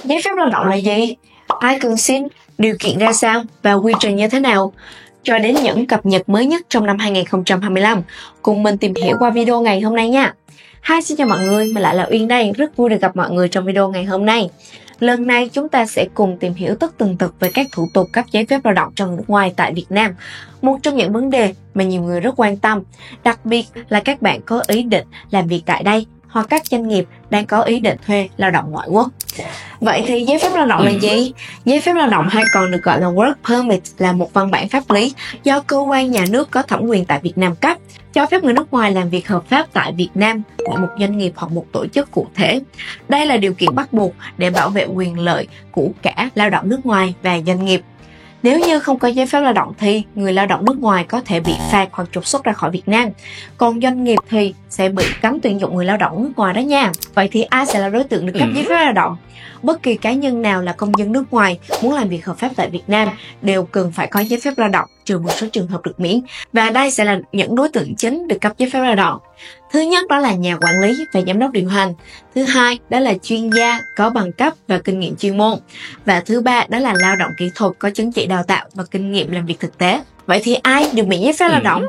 Giấy phép lao động là gì? Ai cần xin? Điều kiện ra sao? Và quy trình như thế nào? Cho đến những cập nhật mới nhất trong năm 2025, cùng mình tìm hiểu qua video ngày hôm nay nha. Hi, xin chào mọi người, mình lại là Uyên đây, rất vui được gặp mọi người trong video ngày hôm nay. Lần này chúng ta sẽ cùng tìm hiểu tất tần tật về các thủ tục cấp giấy phép lao động cho người nước ngoài tại Việt Nam. Một trong những vấn đề mà nhiều người rất quan tâm, đặc biệt là các bạn có ý định làm việc tại đây hoặc các doanh nghiệp đang có ý định thuê lao động ngoại quốc. Vậy thì giấy phép lao động là gì? Giấy phép lao động hay còn được gọi là Work Permit là một văn bản pháp lý do cơ quan nhà nước có thẩm quyền tại Việt Nam cấp, cho phép người nước ngoài làm việc hợp pháp tại Việt Nam tại một doanh nghiệp hoặc một tổ chức cụ thể. Đây là điều kiện bắt buộc để bảo vệ quyền lợi của cả lao động nước ngoài và doanh nghiệp. Nếu như không có giấy phép lao động thì người lao động nước ngoài có thể bị phạt hoặc trục xuất ra khỏi Việt Nam. Còn doanh nghiệp thì sẽ bị cấm tuyển dụng người lao động nước ngoài đó nha. Vậy thì ai sẽ là đối tượng được cấp giấy phép lao động? Bất kỳ cá nhân nào là công dân nước ngoài muốn làm việc hợp pháp tại Việt Nam đều cần phải có giấy phép lao động, trừ một số trường hợp được miễn. Và đây sẽ là những đối tượng chính được cấp giấy phép lao động. Thứ nhất đó là nhà quản lý và giám đốc điều hành. Thứ hai đó là chuyên gia có bằng cấp và kinh nghiệm chuyên môn. Và thứ ba đó là lao động kỹ thuật có chứng chỉ đào tạo và kinh nghiệm làm việc thực tế. Vậy thì ai được miễn giấy phép lao động?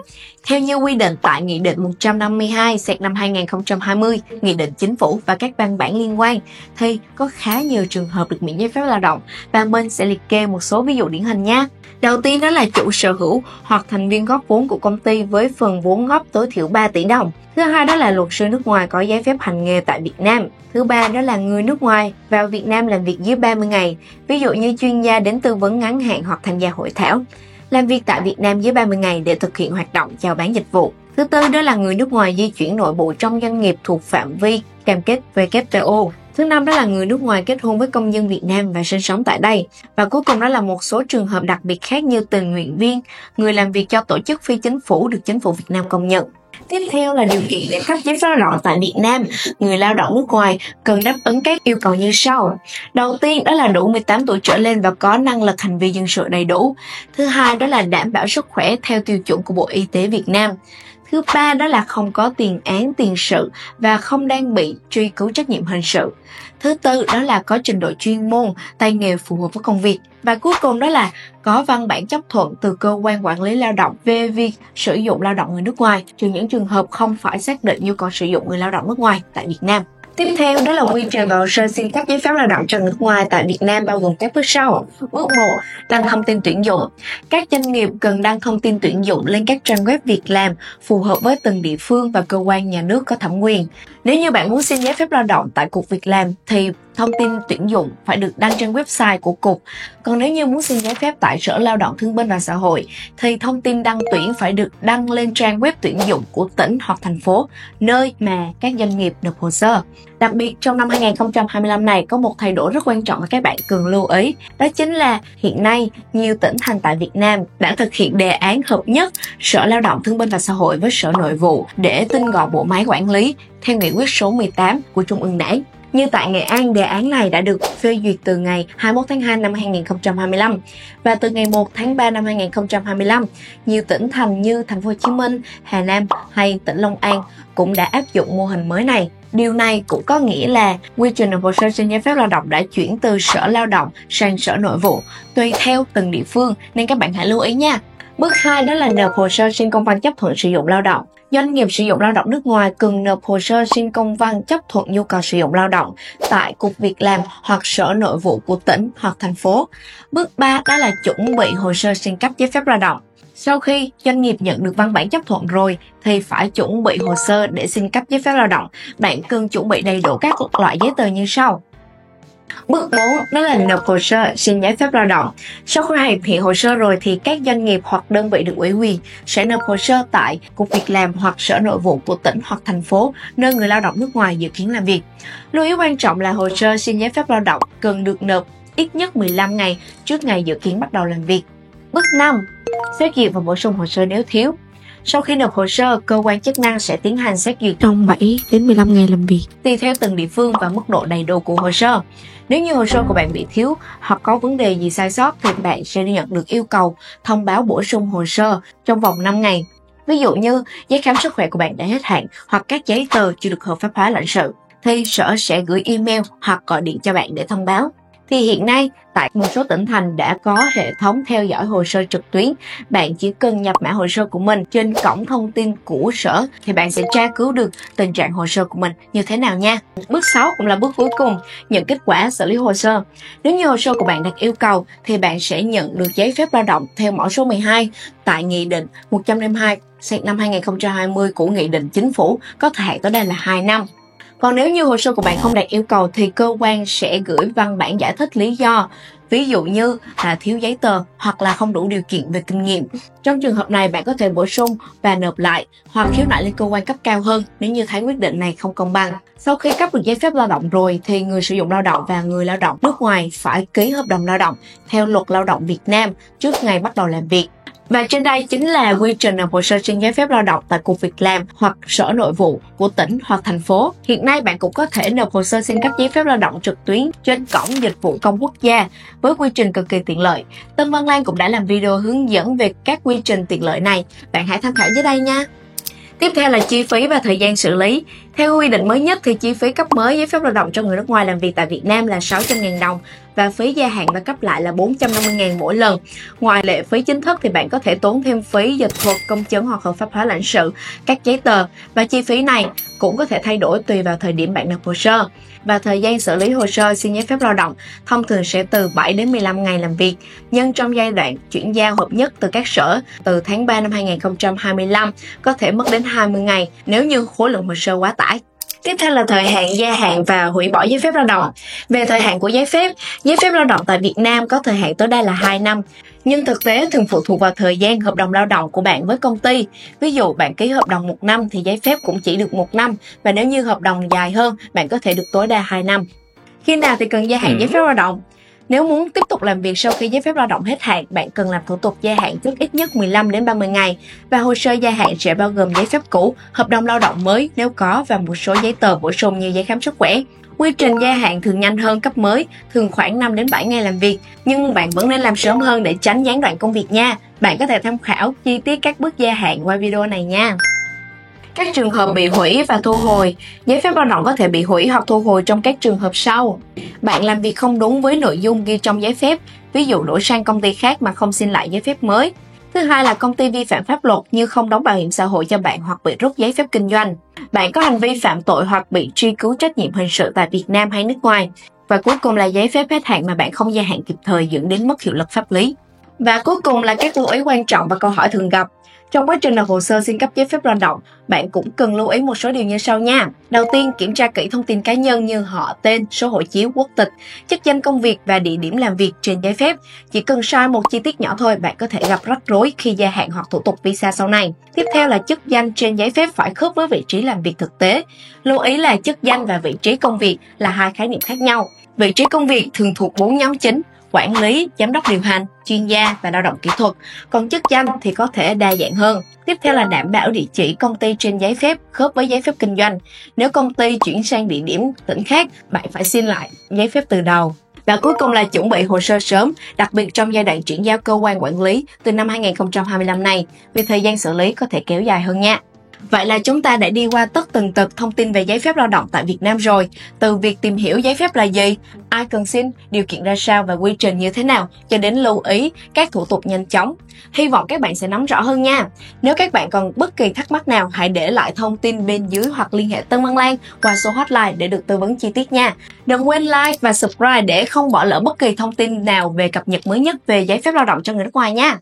Theo như quy định tại Nghị định 152/2020, Nghị định Chính phủ và các văn bản liên quan, thì có khá nhiều trường hợp được miễn giấy phép lao động và mình sẽ liệt kê một số ví dụ điển hình nha. Đầu tiên đó là chủ sở hữu hoặc thành viên góp vốn của công ty với phần vốn góp tối thiểu 3 tỷ đồng. Thứ hai đó là luật sư nước ngoài có giấy phép hành nghề tại Việt Nam. Thứ ba đó là người nước ngoài vào Việt Nam làm việc dưới 30 ngày, ví dụ như chuyên gia đến tư vấn ngắn hạn hoặc tham gia hội thảo. Làm việc tại Việt Nam dưới 30 ngày để thực hiện hoạt động chào bán dịch vụ. Thứ tư đó là người nước ngoài di chuyển nội bộ trong doanh nghiệp thuộc phạm vi cam kết WTO. Thứ năm đó là người nước ngoài kết hôn với công dân Việt Nam và sinh sống tại đây. Và cuối cùng đó là một số trường hợp đặc biệt khác như tình nguyện viên, người làm việc cho tổ chức phi chính phủ được chính phủ Việt Nam công nhận. Tiếp theo là điều kiện để cấp giấy phép lao động tại Việt Nam. Người lao động nước ngoài cần đáp ứng các yêu cầu như sau. Đầu tiên đó là đủ 18 tuổi trở lên và có năng lực hành vi dân sự đầy đủ. Thứ hai đó là đảm bảo sức khỏe theo tiêu chuẩn của Bộ Y tế Việt Nam. Thứ ba đó là không có tiền án tiền sự và không đang bị truy cứu trách nhiệm hình sự. Thứ tư đó là có trình độ chuyên môn, tay nghề phù hợp với công việc. Và cuối cùng đó là có văn bản chấp thuận từ cơ quan quản lý lao động về việc sử dụng lao động người nước ngoài, trừ những trường hợp không phải xác định nhu cầu sử dụng người lao động nước ngoài tại Việt Nam. Tiếp theo đó là quy trình và hồ sơ xin cấp giấy phép lao động cho người nước ngoài tại Việt Nam bao gồm các bước sau. Bước 1. Đăng thông tin tuyển dụng. Các doanh nghiệp cần đăng thông tin tuyển dụng lên các trang web việc làm phù hợp với từng địa phương và cơ quan nhà nước có thẩm quyền. Nếu như bạn muốn xin giấy phép lao động tại Cục Việc làm thì thông tin tuyển dụng phải được đăng trên website của Cục. Còn nếu như muốn xin giấy phép tại Sở Lao động Thương binh và Xã hội thì thông tin đăng tuyển phải được đăng lên trang web tuyển dụng của tỉnh hoặc thành phố, nơi mà các doanh nghiệp nộp hồ sơ. Đặc biệt trong năm 2025 này có một thay đổi rất quan trọng mà các bạn cần lưu ý. Đó chính là hiện nay nhiều tỉnh thành tại Việt Nam đã thực hiện đề án hợp nhất Sở Lao động Thương binh và Xã hội với Sở Nội vụ để tinh gọn bộ máy quản lý theo nghị quyết số 18 của Trung ương Đảng. Như tại Nghệ An, đề án này đã được phê duyệt từ ngày 21 tháng 2 năm 2025 và từ ngày 1 tháng 3 năm 2025, nhiều tỉnh thành như Thành phố Hồ Chí Minh, Hà Nam hay tỉnh Long An cũng đã áp dụng mô hình mới này. Điều này cũng có nghĩa là quy trình nộp hồ sơ xin giấy phép lao động đã chuyển từ Sở Lao động sang Sở Nội vụ, tùy theo từng địa phương nên các bạn hãy lưu ý nha. Bước 2 đó là nộp hồ sơ xin công văn chấp thuận sử dụng lao động. Doanh nghiệp sử dụng lao động nước ngoài cần nộp hồ sơ xin công văn chấp thuận nhu cầu sử dụng lao động tại Cục Việc làm hoặc Sở Nội vụ của tỉnh hoặc thành phố. Bước 3 đó là chuẩn bị hồ sơ xin cấp giấy phép lao động. Sau khi doanh nghiệp nhận được văn bản chấp thuận rồi thì phải chuẩn bị hồ sơ để xin cấp giấy phép lao động. Bạn cần chuẩn bị đầy đủ các loại giấy tờ như sau. Bước 4 đó là nộp hồ sơ xin giấy phép lao động. Sau khi hoàn thiện hồ sơ rồi thì các doanh nghiệp hoặc đơn vị được ủy quyền sẽ nộp hồ sơ tại Cục Việc làm hoặc Sở Nội vụ của tỉnh hoặc thành phố nơi người lao động nước ngoài dự kiến làm việc. Lưu ý quan trọng là hồ sơ xin giấy phép lao động cần được nộp ít nhất 15 ngày trước ngày dự kiến bắt đầu làm việc. Bước 5. Xét duyệt và bổ sung hồ sơ nếu thiếu. Sau khi nộp hồ sơ, cơ quan chức năng sẽ tiến hành xét duyệt trong 7 đến 15 ngày làm việc, tùy theo từng địa phương và mức độ đầy đủ của hồ sơ. Nếu như hồ sơ của bạn bị thiếu hoặc có vấn đề gì sai sót thì bạn sẽ nhận được yêu cầu thông báo bổ sung hồ sơ trong vòng 5 ngày. Ví dụ như giấy khám sức khỏe của bạn đã hết hạn hoặc các giấy tờ chưa được hợp pháp hóa lãnh sự, thì sở sẽ gửi email hoặc gọi điện cho bạn để thông báo. Thì hiện nay, tại một số tỉnh thành đã có hệ thống theo dõi hồ sơ trực tuyến. Bạn chỉ cần nhập mã hồ sơ của mình trên cổng thông tin của sở thì bạn sẽ tra cứu được tình trạng hồ sơ của mình như thế nào nha. Bước 6 cũng là bước cuối cùng, nhận kết quả xử lý hồ sơ. Nếu như hồ sơ của bạn đạt yêu cầu thì bạn sẽ nhận được giấy phép lao động theo mẫu số 12 tại Nghị định 102 năm 2020 của Nghị định Chính phủ, có thời hạn tới đây là 2 năm. Còn nếu như hồ sơ của bạn không đạt yêu cầu thì cơ quan sẽ gửi văn bản giải thích lý do, ví dụ như là thiếu giấy tờ hoặc là không đủ điều kiện về kinh nghiệm. Trong trường hợp này, bạn có thể bổ sung và nộp lại hoặc khiếu nại lên cơ quan cấp cao hơn nếu như thấy quyết định này không công bằng. Sau khi cấp được giấy phép lao động rồi thì người sử dụng lao động và người lao động nước ngoài phải ký hợp đồng lao động theo luật lao động Việt Nam trước ngày bắt đầu làm việc. Và trên đây chính là quy trình nộp hồ sơ xin giấy phép lao động tại Cục Việc làm hoặc Sở Nội vụ của tỉnh hoặc thành phố. Hiện nay bạn cũng có thể nộp hồ sơ xin cấp giấy phép lao động trực tuyến trên cổng dịch vụ công quốc gia với quy trình cực kỳ tiện lợi. Tân Văn Lan cũng đã làm video hướng dẫn về các quy trình tiện lợi này. Bạn hãy tham khảo dưới đây nha. Tiếp theo là chi phí và thời gian xử lý. Theo quy định mới nhất thì chi phí cấp mới giấy phép lao động cho người nước ngoài làm việc tại Việt Nam là 600.000 đồng và phí gia hạn và cấp lại là 450.000 mỗi lần. Ngoài lệ phí chính thức thì bạn có thể tốn thêm phí dịch thuật, công chứng hoặc hợp pháp hóa lãnh sự, các giấy tờ, và chi phí này cũng có thể thay đổi tùy vào thời điểm bạn nộp hồ sơ. Và thời gian xử lý hồ sơ xin giấy phép lao động thông thường sẽ từ 7 đến 15 ngày làm việc, nhưng trong giai đoạn chuyển giao hợp nhất từ các sở từ tháng 3 năm 2025 có thể mất đến 20 ngày nếu như khối lượng hồ sơ quá tải. Tiếp theo là thời hạn gia hạn và hủy bỏ giấy phép lao động. Về thời hạn của giấy phép lao động tại Việt Nam có thời hạn tối đa là 2 năm. Nhưng thực tế thường phụ thuộc vào thời gian hợp đồng lao động của bạn với công ty. Ví dụ bạn ký hợp đồng 1 năm thì giấy phép cũng chỉ được 1 năm. Và nếu như hợp đồng dài hơn, bạn có thể được tối đa 2 năm. Khi nào thì cần gia hạn giấy phép lao động? Nếu muốn tiếp tục làm việc sau khi giấy phép lao động hết hạn, bạn cần làm thủ tục gia hạn trước ít nhất 15 đến 30 ngày và hồ sơ gia hạn sẽ bao gồm giấy phép cũ, hợp đồng lao động mới nếu có và một số giấy tờ bổ sung như giấy khám sức khỏe. Quy trình gia hạn thường nhanh hơn cấp mới, thường khoảng 5 đến 7 ngày làm việc, nhưng bạn vẫn nên làm sớm hơn để tránh gián đoạn công việc nha. Bạn có thể tham khảo chi tiết các bước gia hạn qua video này nha. Các trường hợp bị hủy và thu hồi. Giấy phép lao động có thể bị hủy hoặc thu hồi trong các trường hợp sau. Bạn làm việc không đúng với nội dung ghi trong giấy phép, ví dụ đổi sang công ty khác mà không xin lại giấy phép mới. Thứ hai là công ty vi phạm pháp luật như không đóng bảo hiểm xã hội cho bạn hoặc bị rút giấy phép kinh doanh. Bạn có hành vi phạm tội hoặc bị truy cứu trách nhiệm hình sự tại Việt Nam hay nước ngoài. Và cuối cùng là giấy phép hết hạn mà bạn không gia hạn kịp thời dẫn đến mất hiệu lực pháp lý. Và cuối cùng là các lưu ý quan trọng và câu hỏi thường gặp. Trong quá trình nộp hồ sơ xin cấp giấy phép lao động, bạn cũng cần lưu ý một số điều như sau nha. Đầu tiên, kiểm tra kỹ thông tin cá nhân như họ, tên, số hộ chiếu, quốc tịch, chức danh công việc và địa điểm làm việc trên giấy phép. Chỉ cần sai một chi tiết nhỏ thôi, bạn có thể gặp rắc rối khi gia hạn hoặc thủ tục visa sau này. Tiếp theo là chức danh trên giấy phép phải khớp với vị trí làm việc thực tế. Lưu ý là chức danh và vị trí công việc là hai khái niệm khác nhau. Vị trí công việc thường thuộc 4 nhóm chính: quản lý, giám đốc điều hành, chuyên gia và lao động kỹ thuật. Còn chức danh thì có thể đa dạng hơn. Tiếp theo là đảm bảo địa chỉ công ty trên giấy phép khớp với giấy phép kinh doanh. Nếu công ty chuyển sang địa điểm tỉnh khác, bạn phải xin lại giấy phép từ đầu. Và cuối cùng là chuẩn bị hồ sơ sớm, đặc biệt trong giai đoạn chuyển giao cơ quan quản lý từ năm 2025 này, vì thời gian xử lý có thể kéo dài hơn nha. Vậy là chúng ta đã đi qua tất tần tật thông tin về giấy phép lao động tại Việt Nam rồi. Từ việc tìm hiểu giấy phép là gì, ai cần xin, điều kiện ra sao và quy trình như thế nào, cho đến lưu ý các thủ tục nhanh chóng. Hy vọng các bạn sẽ nắm rõ hơn nha. Nếu các bạn còn bất kỳ thắc mắc nào, hãy để lại thông tin bên dưới hoặc liên hệ Tân Văn Lan qua số hotline để được tư vấn chi tiết nha. Đừng quên like và subscribe để không bỏ lỡ bất kỳ thông tin nào về cập nhật mới nhất về giấy phép lao động cho người nước ngoài nha.